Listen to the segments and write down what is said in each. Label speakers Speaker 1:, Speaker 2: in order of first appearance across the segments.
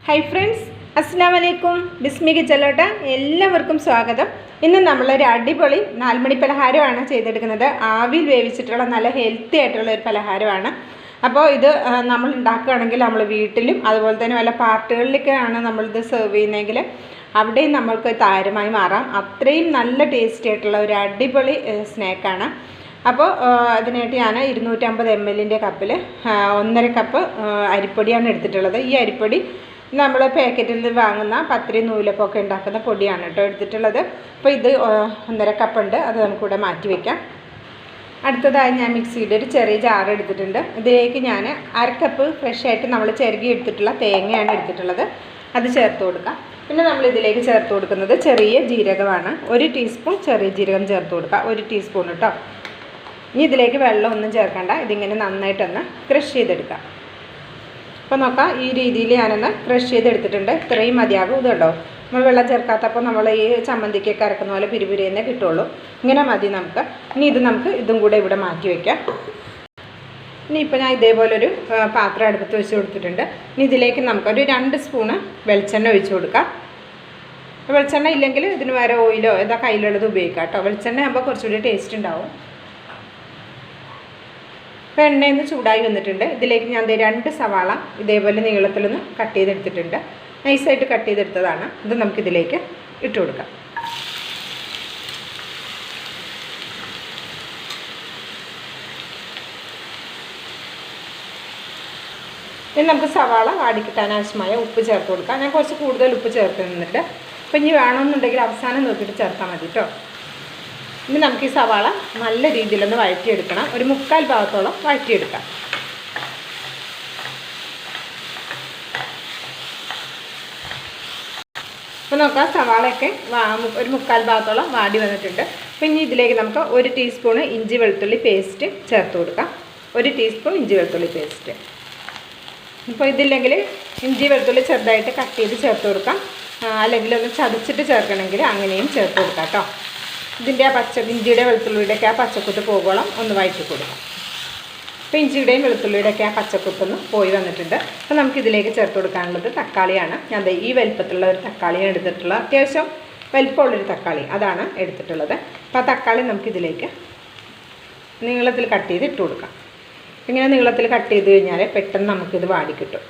Speaker 1: Hi friends, അസ്സലാമലൈക്കും. ബിസ്മി കിച്ചണിലോട്ട് എല്ലാവർക്കും സ്വാഗതം. ഇന്ന് നമ്മളൊരു അടിപൊളി 4 മണി പലഹാരമാണ് ചെയ്തെടുക്കുന്നത്. ആവിയിൽ വേവിച്ചിട്ടുള്ള നല്ല ഹെൽത്തി ആയിട്ടുള്ള ഒരു പലഹാരമാണ്. അപ്പോൾ ഇത് നമ്മൾ ഉണ്ടാക്കുകയാണെങ്കിൽ നമ്മൾ വീട്ടിലും അതുപോലെ തന്നെ വല്ല പാർട്ടികളിലൊക്കെയാണ് നമ്മളിത് സെർവ് ചെയ്യുന്നതെങ്കിൽ അവിടെയും നമ്മൾക്ക് താരമായി മാറാം. അത്രയും നല്ല ടേസ്റ്റി ആയിട്ടുള്ള ഒരു അടിപൊളി സ്നാക്കാണ്. അപ്പോൾ അതിനായിട്ട് ഞാൻ 250 ml കപ്പിൽ 1.5 കപ്പ് അരിപ്പൊടിയാണ് എടുത്തിട്ടുള്ളത്. ഈ അരിപ്പൊടി നമ്മൾ പാക്കറ്റിൽ നിന്ന് വാങ്ങുന്ന പത്തിരി നൂലപ്പൊക്കെ ഉണ്ടാക്കുന്ന പൊടിയാണ് കേട്ടോ എടുത്തിട്ടുള്ളത്. അപ്പോൾ ഇത് 1.5 കപ്പുണ്ട്, അത് നമുക്കിവിടെ മാറ്റി വയ്ക്കാം. അടുത്തതായി ഞാൻ മിക്സിയുടെ ഒരു ചെറിയ ജാർ എടുത്തിട്ടുണ്ട്. ഇതിലേക്ക് ഞാൻ 1/2 കപ്പ് ഫ്രഷ് ആയിട്ട് നമ്മൾ ചിരകി എടുത്തിട്ടുള്ള തേങ്ങയാണ് എടുത്തിട്ടുള്ളത്. അത് ചേർത്ത് കൊടുക്കാം. പിന്നെ നമ്മൾ ഇതിലേക്ക് ചേർത്ത് കൊടുക്കുന്നത് ചെറിയ ജീരകമാണ്. 1 ടീസ്പൂൺ ചെറിയ ജീരകം ചേർത്ത് കൊടുക്കുക, 1 ടീസ്പൂൺ കേട്ടോ. ഇനി ഇതിലേക്ക് വെള്ളമൊന്നും ചേർക്കണ്ട, ഇതിങ്ങനെ നന്നായിട്ടൊന്ന് ക്രഷ് ചെയ്തെടുക്കാം. അപ്പോൾ നോക്കാം, ഈ രീതിയിൽ ഞാനൊന്ന് ക്രഷ് ചെയ്തെടുത്തിട്ടുണ്ട്. ഇത്രയും മതിയാകും. ഇത് കേട്ടോ, നമ്മൾ വെള്ളം ചേർക്കാത്തപ്പോൾ നമ്മൾ ഈ ചമ്മന്തിക്കൊക്കെ അരക്കുന്ന പോലെ പിരിപിരിയെന്നേ കിട്ടുള്ളൂ. ഇങ്ങനെ മതി നമുക്ക്. ഇനി ഇതും കൂടെ ഇവിടെ മാറ്റി വയ്ക്കാം. ഇനിയിപ്പോൾ ഞാൻ ഇതേപോലൊരു പാത്രം അടുപ്പത്ത് വെച്ച് കൊടുത്തിട്ടുണ്ട്. ഇനി ഇതിലേക്ക് നമുക്കൊരു 2 സ്പൂണ് വെളിച്ചെണ്ണ ഒഴിച്ച് കൊടുക്കാം. വെളിച്ചെണ്ണ ഇല്ലെങ്കിൽ ഇതിന് വേറെ ഓയിലോ ഏതാ കയ്യിലുള്ളത് ഉപയോഗിക്കാം കേട്ടോ. വെളിച്ചെണ്ണ ആകുമ്പോൾ കുറച്ചുകൂടി ടേസ്റ്റ് ഉണ്ടാവും. ഇപ്പോൾ എണ്ണയൊന്ന് ചൂടായി വന്നിട്ടുണ്ട്. ഇതിലേക്ക് ഞാൻ 2 സവാള ഇതേപോലെ നീളത്തിലൊന്ന് കട്ട് ചെയ്തെടുത്തിട്ടുണ്ട്. നൈസായിട്ട് കട്ട് ചെയ്തെടുത്തതാണ്. ഇത് നമുക്കിതിലേക്ക് ഇട്ട് കൊടുക്കാം. ഇനി നമുക്ക് സവാള വാടിക്കിട്ടാൻ ആവശ്യമായ ഉപ്പ് ചേർത്ത് കൊടുക്കാം. ഞാൻ കുറച്ച് കൂടുതൽ ഉപ്പ് ചേർക്കുന്നുണ്ട്. അപ്പോൾ ഇനി വേണമെന്നുണ്ടെങ്കിൽ അവസാനം നോക്കിയിട്ട് ചേർത്താൽ മതി കേട്ടോ. ഇനി നമുക്ക് ഈ സവാള നല്ല രീതിയിലൊന്ന് വഴറ്റിയെടുക്കണം. ഒരു 3/4 ഭാഗത്തോളം വഴറ്റിയെടുക്കാം. അപ്പോൾ നോക്കാം, സവാളയൊക്കെ ഒരു 3/4 ഭാഗത്തോളം വാടി വന്നിട്ടുണ്ട്. അപ്പോൾ ഇനി ഇതിലേക്ക് നമുക്ക് 1 ടീസ്പൂണ് ഇഞ്ചി വെളുത്തുള്ളി പേസ്റ്റ് ചേർത്ത് കൊടുക്കാം. 1 ടീസ്പൂൺ ഇഞ്ചി വെളുത്തുള്ളി പേസ്റ്റ്. ഇപ്പോൾ ഇതില്ലെങ്കിൽ ഇഞ്ചി വെളുത്തുള്ളി ചെറുതായിട്ട് കട്ട് ചെയ്ത് ചേർത്ത് കൊടുക്കാം. അല്ലെങ്കിൽ ഒന്ന് ചതച്ചിട്ട് ചേർക്കണമെങ്കിൽ അങ്ങനെയും ചേർത്ത് കൊടുക്കാം കേട്ടോ. ഇതിൻ്റെ ആ ഇഞ്ചിയുടെ വെളുത്തുള്ളിയുടെയൊക്കെ ആ പച്ചക്കുത്ത് പോകുവോളം ഒന്ന് വഴറ്റി കൊടുക്കാം. അപ്പോൾ ഇഞ്ചിയുടെയും വെളുത്തുള്ളിയുടെയൊക്കെ ആ പച്ചക്കുത്തൊന്ന് പോയി വന്നിട്ടുണ്ട്. അപ്പോൾ നമുക്കിതിലേക്ക് ചേർത്ത് കൊടുക്കാനുള്ളത് തക്കാളിയാണ്. ഞാൻ ഈ വലിപ്പത്തിലുള്ള ഒരു തക്കാളിയാണ് എടുത്തിട്ടുള്ളത്. അത്യാവശ്യം വലിപ്പമുള്ളൊരു തക്കാളി അതാണ് എടുത്തിട്ടുള്ളത്. അപ്പോൾ ആ തക്കാളി നമുക്കിതിലേക്ക് നീളത്തിൽ കട്ട് ചെയ്ത് ഇട്ട് കൊടുക്കാം. ഇങ്ങനെ നീളത്തിൽ കട്ട് ചെയ്ത് കഴിഞ്ഞാൽ പെട്ടെന്ന് നമുക്കിത് വാടിക്കിട്ടും.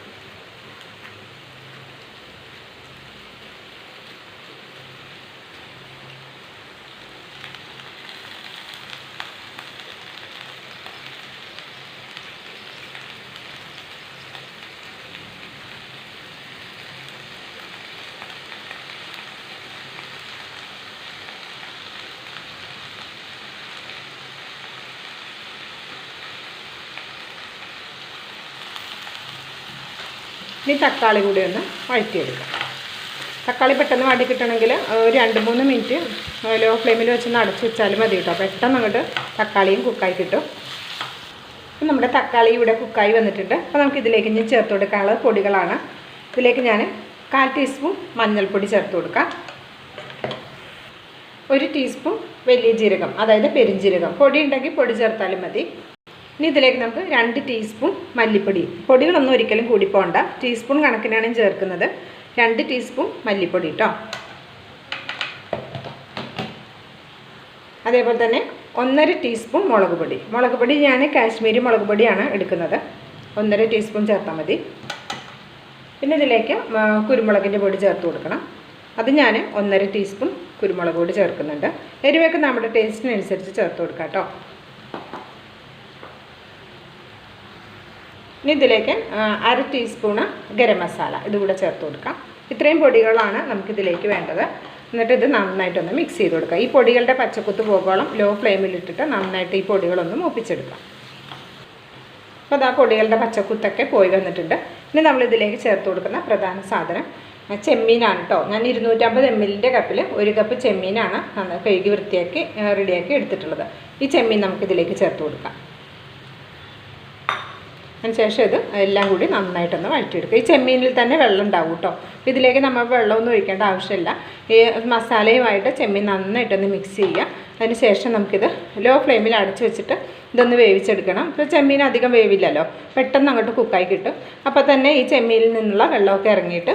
Speaker 1: ഇനി തക്കാളി കൂടി ഒന്ന് വഴറ്റിയെടുക്കാം. തക്കാളി പെട്ടെന്ന് വാടി കിട്ടണമെങ്കിൽ ഒരു 2-3 മിനിറ്റ് ലോ ഫ്ലെയിമിൽ വെച്ചൊന്ന് അടച്ചു വെച്ചാലും മതി കേട്ടോ. പെട്ടെന്ന് അങ്ങോട്ട് തക്കാളിയും കുക്കായി കിട്ടും. അപ്പം നമ്മുടെ തക്കാളി ഇവിടെ കുക്കായി വന്നിട്ടുണ്ട്. അപ്പോൾ നമുക്കിതിലേക്ക് ഇനി ചേർത്ത് കൊടുക്കാനുള്ള പൊടികളാണ്. ഇതിലേക്ക് ഞാൻ 1/4 ടീസ്പൂൺ മഞ്ഞൾപ്പൊടി ചേർത്ത് കൊടുക്കാം. 1 ടീസ്പൂൺ വലിയ ജീരകം, അതായത് പെരുംജീരകം. പൊടി ഉണ്ടെങ്കിൽ പൊടി ചേർത്താലും മതി. ഇനി ഇതിലേക്ക് നമുക്ക് 2 ടീസ്പൂൺ മല്ലിപ്പൊടി. പൊടികളൊന്നും ഒരിക്കലും കൂടി പോകണ്ട, ടീസ്പൂൺ കണക്കിനാണ് ചേർക്കുന്നത്. 2 ടീസ്പൂൺ മല്ലിപ്പൊടി കേട്ടോ. അതേപോലെ തന്നെ 1.5 ടീസ്പൂൺ മുളക് പൊടി. മുളക് പൊടി ഞാൻ കാശ്മീരി മുളക് പൊടിയാണ് എടുക്കുന്നത്. 1.5 ടീസ്പൂൺ ചേർത്താൽ മതി. പിന്നെ ഇതിലേക്ക് കുരുമുളകിൻ്റെ പൊടി ചേർത്ത് കൊടുക്കണം. അത് ഞാൻ 1.5 ടീസ്പൂൺ കുരുമുളക് പൊടി ചേർക്കുന്നുണ്ട്. എരിവൊക്കെ നമ്മുടെ ടേസ്റ്റിനനുസരിച്ച് ചേർത്ത് കൊടുക്കാം കേട്ടോ. ഇനി ഇതിലേക്ക് 1/2 ടീസ്പൂണ് ഗരം മസാല ഇതുകൂടെ ചേർത്ത് കൊടുക്കാം. ഇത്രയും പൊടികളാണ് നമുക്കിതിലേക്ക് വേണ്ടത്. എന്നിട്ട് ഇത് നന്നായിട്ടൊന്ന് മിക്സ് ചെയ്ത് കൊടുക്കാം. ഈ പൊടികളുടെ പച്ചക്കുത്ത് പോകുവോളം ലോ ഫ്ലെയിമിലിട്ടിട്ട് നന്നായിട്ട് ഈ പൊടികളൊന്ന് മൂപ്പിച്ചെടുക്കാം. അപ്പോൾ അത് ആ പൊടികളുടെ പച്ചക്കുത്തൊക്കെ പോയി വന്നിട്ടുണ്ട്. ഇനി നമ്മളിതിലേക്ക് ചേർത്ത് കൊടുക്കുന്ന പ്രധാന സാധനം ചെമ്മീനാണ് കേട്ടോ. ഞാൻ 250 ml കപ്പിൽ 1 കപ്പ് ചെമ്മീനാണ് കഴുകി വൃത്തിയാക്കി റെഡിയാക്കി എടുത്തിട്ടുള്ളത്. ഈ ചെമ്മീൻ നമുക്കിതിലേക്ക് ചേർത്ത് കൊടുക്കാം. അതിനുശേഷം ഇത് എല്ലാം കൂടി നന്നായിട്ടൊന്ന് വഴറ്റിയെടുക്കുക. ഈ ചെമ്മീനിൽ തന്നെ വെള്ളം ഉണ്ടാവും കേട്ടോ. ഇതിലേക്ക് നമ്മൾ വെള്ളമൊന്നും ഒഴിക്കേണ്ട ആവശ്യമില്ല. ഈ മസാലയുമായിട്ട് ചെമ്മീൻ നന്നായിട്ടൊന്ന് മിക്സ് ചെയ്യുക. അതിന് ശേഷം നമുക്കിത് ലോ ഫ്ലെയിമിൽ അടച്ച് വെച്ചിട്ട് ഇതൊന്ന് വേവിച്ചെടുക്കണം. ഇപ്പോൾ ചെമ്മീൻ അധികം വേവില്ലല്ലോ, പെട്ടെന്ന് അങ്ങോട്ട് കുക്കായി കിട്ടും. അപ്പോൾ തന്നെ ഈ ചെമ്മീനിൽ നിന്നുള്ള വെള്ളമൊക്കെ ഇറങ്ങിയിട്ട്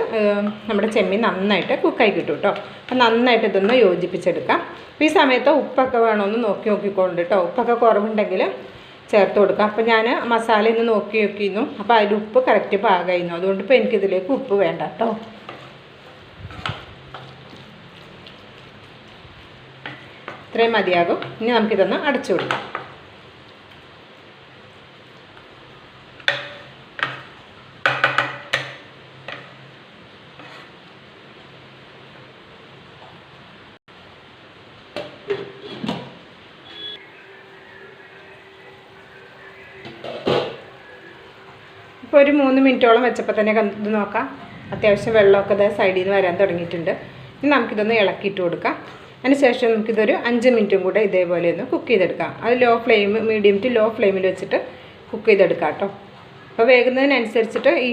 Speaker 1: നമ്മുടെ ചെമ്മീൻ നന്നായിട്ട് കുക്കായി കിട്ടും കേട്ടോ. അപ്പോൾ നന്നായിട്ട് ഇതൊന്ന് യോജിപ്പിച്ചെടുക്കാം. അപ്പോൾ ഈ സമയത്ത് ഉപ്പൊക്കെ വേണമെന്ന് നോക്കിക്കൊണ്ട് കേട്ടോ. ഉപ്പൊക്കെ കുറവുണ്ടെങ്കിൽ ചേർത്ത് കൊടുക്കാം. അപ്പോൾ ഞാൻ മസാല ഒന്ന് നോക്കിയിരുന്നു. അപ്പോൾ അതിൽ ഉപ്പ് കറക്റ്റ് പാകമായിരുന്നു. അതുകൊണ്ട് ഇപ്പോൾ എനിക്കിതിലേക്ക് ഉപ്പ് വേണ്ട കേട്ടോ. ഇത്രയും മതിയാകും. ഇനി നമുക്കിതൊന്ന് അടച്ചു കൊടുക്കാം. ഇപ്പോൾ ഒരു 3 മിനിറ്റോളം വെച്ചപ്പോൾ തന്നെ ഇത് നോക്കാം, അത്യാവശ്യം വെള്ളമൊക്കെ ഇതേ സൈഡിൽ നിന്ന് വരാൻ തുടങ്ങിയിട്ടുണ്ട്. ഇനി നമുക്കിതൊന്ന് ഇളക്കിയിട്ട് കൊടുക്കാം. അതിന് ശേഷം നമുക്കിതൊരു 5 മിനിറ്റും കൂടെ ഇതേപോലെ ഒന്ന് കുക്ക് ചെയ്തെടുക്കാം. അത് മീഡിയം ടു ലോ ഫ്ലെയിമിൽ വെച്ചിട്ട് കുക്ക് ചെയ്തെടുക്കാം കേട്ടോ. അപ്പോൾ വേകുന്നതിനനുസരിച്ചിട്ട് ഈ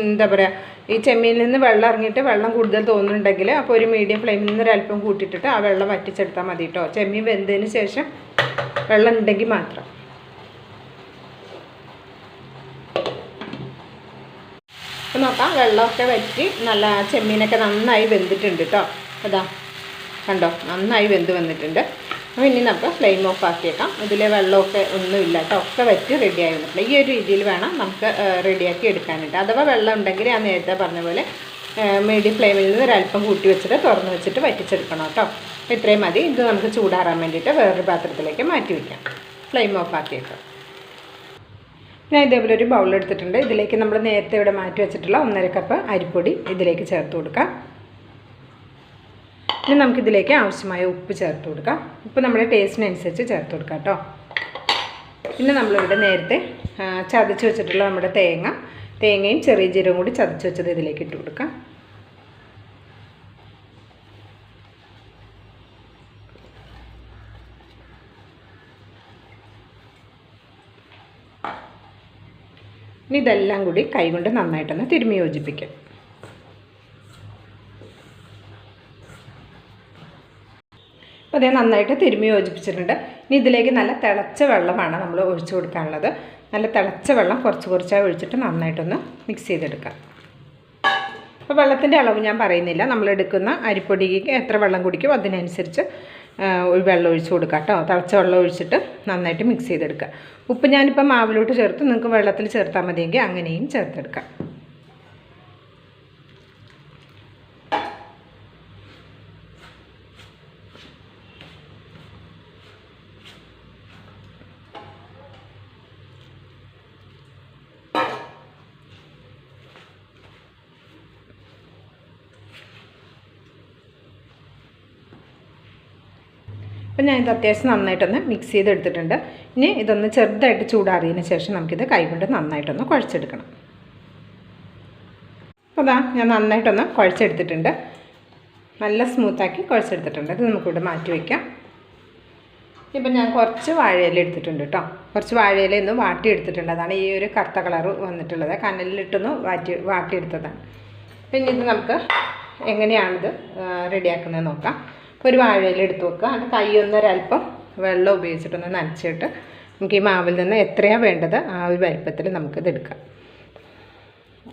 Speaker 1: എന്താ പറയുക, ഈ ചെമ്മീനിൽ നിന്ന് വെള്ളം ഇറങ്ങിയിട്ട് വെള്ളം കൂടുതൽ തോന്നുന്നുണ്ടെങ്കിൽ അപ്പോൾ ഒരു മീഡിയം ഫ്ലെയിമിൽ നിന്ന് ഒരല്പം കൂട്ടിയിട്ടിട്ട് ആ വെള്ളം വറ്റിച്ചെടുത്താൽ മതി കേട്ടോ. ചെമ്മീൻ വെന്തതിന് ശേഷം വെള്ളം ഉണ്ടെങ്കിൽ മാത്രം. അപ്പോൾ നോക്കാം, വെള്ളമൊക്കെ വറ്റി നല്ല ചെമ്മീനൊക്കെ നന്നായി വെന്തിട്ടുണ്ട് കേട്ടോ. അതാ കണ്ടോ, നന്നായി വെന്ത് വന്നിട്ടുണ്ട്. അപ്പോൾ ഇനി നമുക്ക് ഫ്ലെയിം ഓഫ് ആക്കിയേക്കാം. ഇതിലെ വെള്ളമൊക്കെ ഒന്നുമില്ല കേട്ടോ, ഒക്കെ വറ്റി റെഡിയായി വന്നിട്ടുണ്ട്. ഈ ഒരു രീതിയിൽ വേണം നമുക്ക് റെഡിയാക്കി എടുക്കാനായിട്ട്. അഥവാ വെള്ളം ഉണ്ടെങ്കിൽ ഞാൻ നേരത്തെ പറഞ്ഞ പോലെ മീഡിയം ഫ്ലെയിമിൽ നിന്ന് ഒരല്പം കൂട്ടി വെച്ചിട്ട് തുറന്ന് വെച്ചിട്ട് വറ്റിച്ചെടുക്കണം കേട്ടോ. ഇത്രയും മതി. ഇത് നമുക്ക് ചൂടാറാൻ വേണ്ടിയിട്ട് വേറൊരു പാത്രത്തിലേക്ക് മാറ്റി വയ്ക്കാം. ഫ്ലെയിം ഓഫ് ആക്കിയേക്കാം. ഞാൻ ഇതേപോലെ ഒരു ബൗൾ എടുത്തിട്ടുണ്ട്. ഇതിലേക്ക് നമ്മൾ നേരത്തെ ഇവിടെ മാറ്റി വെച്ചിട്ടുള്ള 1.5 കപ്പ് അരിപ്പൊടി ഇതിലേക്ക് ചേർത്ത് കൊടുക്കാം. ഇനി നമുക്കിതിലേക്ക് ആവശ്യമായ ഉപ്പ് ചേർത്ത് കൊടുക്കാം. ഉപ്പ് നമ്മുടെ ടേസ്റ്റിനനുസരിച്ച് ചേർത്ത് കൊടുക്കാം കേട്ടോ. പിന്നെ നമ്മളിവിടെ നേരത്തെ ചതച്ച് വെച്ചിട്ടുള്ള നമ്മുടെ തേങ്ങയും ചെറിയ ജീരകം കൂടി ചതച്ച് വെച്ചത് ഇതിലേക്ക് ഇട്ട് കൊടുക്കാം. ഇനി ഇതെല്ലാം കൂടി കൈകൊണ്ട് നന്നായിട്ടൊന്ന് തിരുമ്മി യോജിപ്പിക്കാം. അപ്പോൾ അതേ നന്നായിട്ട് തിരുമ്മി യോജിപ്പിച്ചിട്ടുണ്ട്. ഇനി ഇതിലേക്ക് നല്ല തിളച്ച വെള്ളമാണ് നമ്മൾ ഒഴിച്ചു കൊടുക്കാനുള്ളത്. നല്ല തിളച്ച വെള്ളം കുറച്ചായി ഒഴിച്ചിട്ട് നന്നായിട്ടൊന്ന് മിക്സ് ചെയ്തെടുക്കാം. അപ്പോൾ വെള്ളത്തിൻ്റെ അളവ് ഞാൻ പറയുന്നില്ല, നമ്മളെടുക്കുന്ന അരിപ്പൊടിക്ക് എത്ര വെള്ളം കുടിക്കും അതിനനുസരിച്ച് വെള്ളം ഒഴിച്ച് കൊടുക്കുക കേട്ടോ. തിളച്ച വെള്ളം ഒഴിച്ചിട്ട് നന്നായിട്ട് മിക്സ് ചെയ്തെടുക്കുക. ഉപ്പ് ഞാനിപ്പോൾ മാവിലോട്ട് ചേർത്ത്, നിങ്ങൾക്ക് വെള്ളത്തിൽ ചേർത്താൽ മതിയെങ്കിൽ അങ്ങനെയും ചേർത്തെടുക്കാം. അപ്പോൾ ഞാനിത് അത്യാവശ്യം നന്നായിട്ടൊന്ന് മിക്സ് ചെയ്തെടുത്തിട്ടുണ്ട്. ഇനി ഇതൊന്ന് ചെറുതായിട്ട് ചൂടാറിയതിന് ശേഷം നമുക്കിത് കൈകൊണ്ട് നന്നായിട്ടൊന്ന് കുഴച്ചെടുക്കണം. അപ്പോൾ അതാ ഞാൻ നന്നായിട്ടൊന്ന് കുഴച്ചെടുത്തിട്ടുണ്ട്. നല്ല സ്മൂത്താക്കി കുഴച്ചെടുത്തിട്ടുണ്ട്. ഇത് നമുക്കിവിടെ മാറ്റി വയ്ക്കാം. ഇപ്പം ഞാൻ കുറച്ച് വാഴയില എടുത്തിട്ടുണ്ട് കേട്ടോ. കുറച്ച് വാഴയില ഒന്ന് വാട്ടിയെടുത്തിട്ടുണ്ട്. അതാണ് ഈ ഒരു കറുത്ത കളറ് വന്നിട്ടുള്ളത്. കനലിലിട്ടൊന്ന് വാട്ടിയെടുത്തതാണ്. പിന്നെ ഇത് നമുക്ക് എങ്ങനെയാണിത് റെഡിയാക്കുന്നത് നോക്കാം. ഒരു വാഴയില എടുത്ത് വെക്കുക. അത് കൈയൊന്നൊരൽപ്പം വെള്ളം ഉപയോഗിച്ചിട്ടൊന്ന് നനച്ചിട്ട് നമുക്ക് ഈ മാവിൽ നിന്ന് എത്രയാണ് വേണ്ടത് ആ ഒരു വലിപ്പത്തിൽ നമുക്കിത് എടുക്കാം.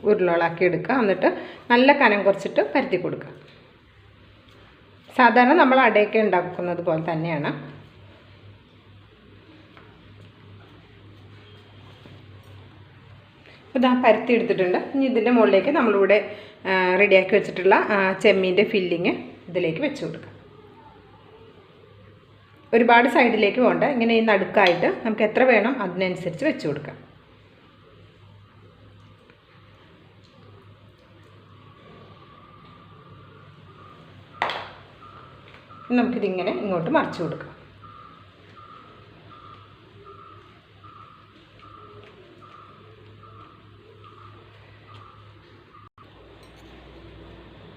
Speaker 1: ഉരുളകളാക്കി എടുക്കുക. എന്നിട്ട് നല്ല കനം കുറച്ചിട്ട് പരത്തി കൊടുക്കുക. സാധാരണ നമ്മൾ അടയൊക്കെ ഉണ്ടാക്കുന്നത് പോലെ തന്നെയാണ്. അപ്പോൾ ഇതാ പരത്തി എടുത്തിട്ടുണ്ട്. ഇനി ഇതിൻ്റെ മുകളിലേക്ക് നമ്മളിവിടെ റെഡിയാക്കി വെച്ചിട്ടുള്ള ചെമ്മീൻ്റെ ഫില്ലിങ് ഇതിലേക്ക് വെച്ച് കൊടുക്കാം. ഒരുപാട് സൈഡിലേക്ക് പോകണ്ട, ഇങ്ങനെ ഈ നടുക്കായിട്ട് നമുക്ക് എത്ര വേണം അതിനനുസരിച്ച് വെച്ച് കൊടുക്കാം. നമുക്കിതിങ്ങനെ ഇങ്ങോട്ട് മറിച്ച് കൊടുക്കാം.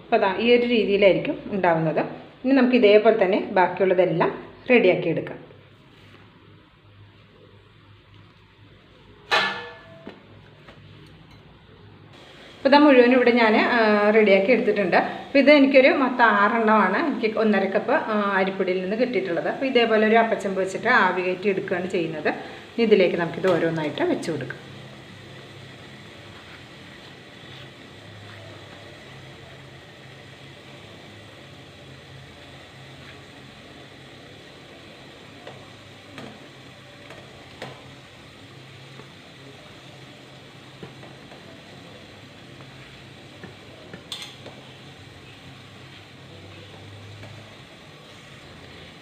Speaker 1: അപ്പോൾ അതാ ഈ ഒരു രീതിയിലായിരിക്കും ഉണ്ടാവുന്നത്. ഇനി നമുക്ക് ഇതേപോലെ തന്നെ ബാക്കിയുള്ളതെല്ലാം റെഡിയാക്കി എടുക്കാം. അപ്പോൾ ഇത് മുഴുവനും ഇവിടെ ഞാൻ റെഡിയാക്കി എടുത്തിട്ടുണ്ട്. അപ്പോൾ ഇത് എനിക്കൊരു മൊത്തം 6 എണ്ണമാണ് എനിക്ക് 1.5 കപ്പ് അരിപ്പൊടിയിൽ നിന്ന് കിട്ടിയിട്ടുള്ളത്. അപ്പോൾ ഇതേപോലെ ഒരു അപ്പച്ചമ്പ് വെച്ചിട്ട് ആവി കയറ്റി എടുക്കുകയാണ് ചെയ്യുന്നത്. ഇതിലേക്ക് നമുക്കിത് ഓരോന്നായിട്ട് വെച്ച് കൊടുക്കാം.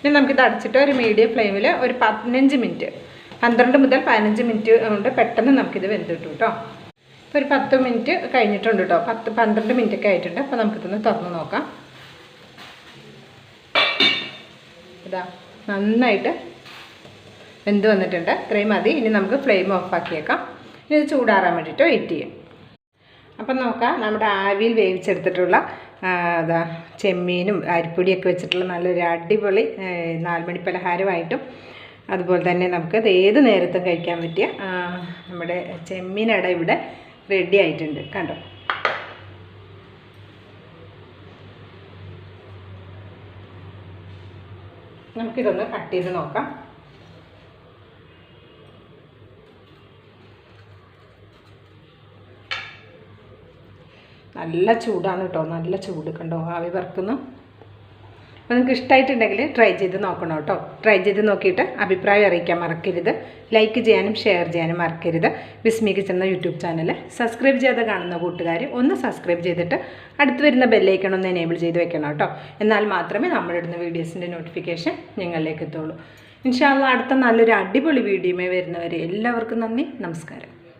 Speaker 1: ഇനി നമുക്കിത് അടച്ചിട്ട് ഒരു മീഡിയം ഫ്ലെയിമിൽ ഒരു 15 മിനിറ്റ് 12 മുതൽ 15 മിനിറ്റ് കൊണ്ട് പെട്ടെന്ന് നമുക്കിത് വെന്തിട്ടു കേട്ടോ. ഇപ്പോൾ ഒരു 10 മിനിറ്റ് കഴിഞ്ഞിട്ടുണ്ട് കേട്ടോ. 12 മിനിറ്റ് ഒക്കെ ആയിട്ടുണ്ട്. അപ്പോൾ നമുക്കിതൊന്ന് തുറന്ന് നോക്കാം. ഇതാ നന്നായിട്ട് വെന്ത് വന്നിട്ടുണ്ട്. ഇത്രയും മതി. ഇനി നമുക്ക് ഫ്ലെയിം ഓഫാക്കിയേക്കാം. ഇനി ഇത് ചൂടാറാൻ വേണ്ടിയിട്ട് വെയിറ്റ് ചെയ്യാം. അപ്പം നോക്കാം, നമ്മുടെ ആവിയിൽ വേവിച്ചെടുത്തിട്ടുള്ള ചെമ്മീനും അരിപ്പൊടിയൊക്കെ വെച്ചിട്ടുള്ള നല്ലൊരു അടിപൊളി 4 മണി പലഹാരമായിട്ടും അതുപോലെ തന്നെ നമുക്കത് ഏത് നേരത്തും കഴിക്കാൻ പറ്റിയ നമ്മുടെ ചെമ്മീനട ഇവിടെ റെഡി ആയിട്ടുണ്ട്. കണ്ടോ, നമുക്കിതൊന്ന് കട്ട് ചെയ്ത് നോക്കാം. നല്ല ചൂടാണ് കേട്ടോ, നല്ല ചൂട് കണ്ടോ, ആവി പറക്കുന്നു. അപ്പോൾ നിങ്ങൾക്ക് ഇഷ്ടമായിട്ടുണ്ടെങ്കിൽ ട്രൈ ചെയ്ത് നോക്കണം കേട്ടോ. ട്രൈ ചെയ്ത് നോക്കിയിട്ട് അഭിപ്രായം അറിയിക്കാൻ മറക്കരുത്. ലൈക്ക് ചെയ്യാനും ഷെയർ ചെയ്യാനും മറക്കരുത്. ബിസ്മി കിച്ചൺ എന്ന യൂട്യൂബ് ചാനൽ സബ്സ്ക്രൈബ് ചെയ്ത് കാണുന്ന കൂട്ടുകാർ ഒന്ന് സബ്സ്ക്രൈബ് ചെയ്തിട്ട് അടുത്ത് വരുന്ന ബെല്ലൈക്കൺ ഒന്ന് എനേബിൾ ചെയ്ത് വെക്കണം കേട്ടോ. എന്നാൽ മാത്രമേ നമ്മളിടുന്ന വീഡിയോസിൻ്റെ നോട്ടിഫിക്കേഷൻ നിങ്ങളിലേക്ക് എത്തുള്ളൂ. ഇൻഷാ അല്ലാഹ് അടുത്ത നല്ലൊരു അടിപൊളി വീഡിയോയുമായി വരുന്നവരെ എല്ലാവർക്കും നന്ദി, നമസ്കാരം.